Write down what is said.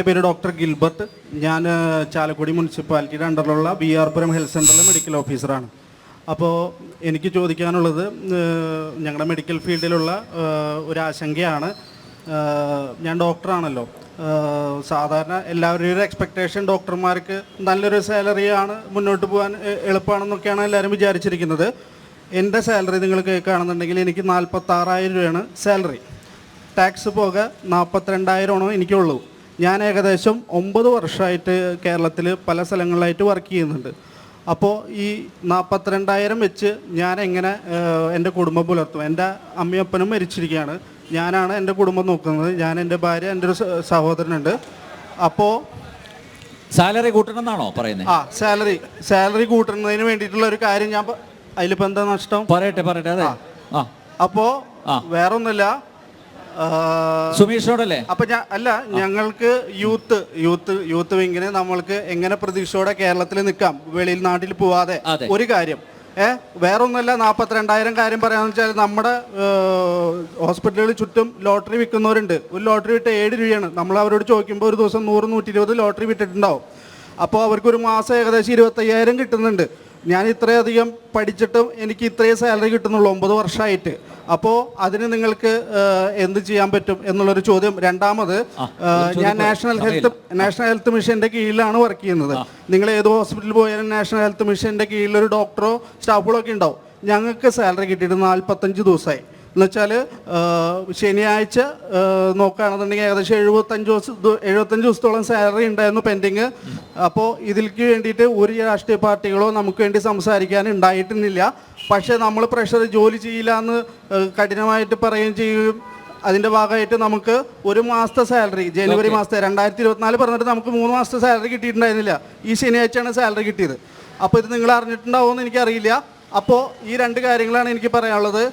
എൻ്റെ പേര് doctor Gilbert. ഞാൻ ചാലക്കുടി മുനിസിപ്പാലിറ്റിയുടെ അണ്ടറിലുള്ള BR പുരം ഹെൽത്ത് സെൻ്ററിലെ മെഡിക്കൽ ഓഫീസറാണ്. അപ്പോൾ എനിക്ക് ചോദിക്കാനുള്ളത്, ഞങ്ങളുടെ മെഡിക്കൽ ഫീൽഡിലുള്ള ഒരാശങ്കയാണ്. ഞാൻ ഡോക്ടറാണല്ലോ. സാധാരണ എല്ലാവരുടെയും ഒരു എക്സ്പെക്റ്റേഷൻ ഡോക്ടർമാർക്ക് നല്ലൊരു സാലറിയാണ്, മുന്നോട്ട് പോകാൻ എളുപ്പമാണെന്നൊക്കെയാണ് എല്ലാവരും വിചാരിച്ചിരിക്കുന്നത്. എൻ്റെ സാലറി നിങ്ങൾ കേൾക്കുകയാണെന്നുണ്ടെങ്കിൽ എനിക്ക് 46,000 രൂപയാണ് സാലറി. ടാക്സ് പോക 42,000 എനിക്കുള്ളൂ. ഞാൻ ഏകദേശം 9 വർഷമായിട്ട് കേരളത്തിൽ പല സ്ഥലങ്ങളിലായിട്ട് വർക്ക് ചെയ്യുന്നുണ്ട്. അപ്പോൾ ഈ 42,000 വെച്ച് ഞാൻ എങ്ങനെ എൻ്റെ കുടുംബം പുലർത്തും? എൻ്റെ അമ്മയപ്പനും മരിച്ചിരിക്കുകയാണ്. ഞാനാണ് എൻ്റെ കുടുംബം നോക്കുന്നത്. ഞാൻ, എൻ്റെ ഭാര്യ, എൻ്റെ ഒരു സഹോദരനുണ്ട്. അപ്പോൾ സാലറി കൂട്ടണം എന്നാണോ പറയുന്നത്? സാലറി കൂട്ടുന്നതിന് വേണ്ടിയിട്ടുള്ള ഒരു കാര്യം ഞാൻ അതിലിപ്പോൾ എന്താ നഷ്ടം? പറയട്ടെ അതെ. അപ്പോൾ വേറൊന്നുമില്ല, സുമേഷിനോടല്ലേ? അപ്പൊ ഞങ്ങൾക്ക് യൂത്ത് വിങ്ങിന് നമ്മൾക്ക് എങ്ങനെ പ്രതീക്ഷയോടെ കേരളത്തിൽ നിൽക്കാം, വെളിയിൽ നാട്ടിൽ പോവാതെ? ഒരു കാര്യം വേറൊന്നുമല്ല, 42,000 കാര്യം പറയാന്ന് വെച്ചാൽ നമ്മുടെ ഹോസ്പിറ്റലുകളിൽ ചുറ്റും ലോട്ടറി വിൽക്കുന്നവരുണ്ട്. ഒരു ലോട്ടറി വിട്ട് 7 രൂപയാണ്. നമ്മൾ അവരോട് ചോദിക്കുമ്പോൾ ഒരു ദിവസം 100-120 ലോട്ടറി വിട്ടിട്ടുണ്ടാവും. അപ്പോൾ അവർക്കൊരു മാസം ഏകദേശം 25,000 കിട്ടുന്നുണ്ട്. ഞാൻ ഇത്രയധികം പഠിച്ചിട്ടും എനിക്ക് ഇത്രയും സാലറി കിട്ടുന്നുള്ളൂ 9 വർഷമായിട്ട്. അപ്പോൾ അതിന് നിങ്ങൾക്ക് എന്ത് ചെയ്യാൻ പറ്റും എന്നുള്ളൊരു ചോദ്യം. രണ്ടാമത്, ഞാൻ നാഷണൽ ഹെൽത്ത് മിഷൻ്റെ കീഴിലാണ് വർക്ക് ചെയ്യുന്നത്. നിങ്ങൾ ഏത് ഹോസ്പിറ്റലിൽ പോയാലും നാഷണൽ ഹെൽത്ത് മിഷൻ്റെ കീഴിലൊരു ഡോക്ടറോ സ്റ്റാഫുകളോ ഒക്കെ ഉണ്ടാവും. ഞങ്ങൾക്ക് സാലറി കിട്ടിയിട്ട് 45 ദിവസമായി. എന്നുവെച്ചാൽ ശനിയാഴ്ച നോക്കുകയാണെന്നുണ്ടെങ്കിൽ ഏകദേശം 75 ദിവസത്തോളം സാലറി ഉണ്ടായിരുന്നു പെൻഡിങ്. അപ്പോൾ ഇതിലേക്ക് വേണ്ടിയിട്ട് ഒരു രാഷ്ട്രീയ പാർട്ടികളോ നമുക്ക് വേണ്ടി സംസാരിക്കാൻ ഉണ്ടായിരുന്നില്ല. പക്ഷേ നമ്മൾ പ്രഷർ ജോലി ചെയ്യില്ല എന്ന് കഠിനമായിട്ട് പറയുകയും ചെയ്യുകയും അതിൻ്റെ ഭാഗമായിട്ട് നമുക്ക് ഒരു മാസത്തെ സാലറി ജനുവരി മാസത്തെ 2024 പറഞ്ഞിട്ട് നമുക്ക് 3 മാസത്തെ സാലറി കിട്ടിയിട്ടുണ്ടായിരുന്നില്ല. ഈ ശനിയാഴ്ചയാണ് സാലറി കിട്ടിയത്. അപ്പോൾ ഇത് നിങ്ങൾ അറിഞ്ഞിട്ടുണ്ടാവുമെന്ന് എനിക്കറിയില്ല. അപ്പോൾ ഈ 2 കാര്യങ്ങളാണ് എനിക്ക് പറയാനുള്ളത്.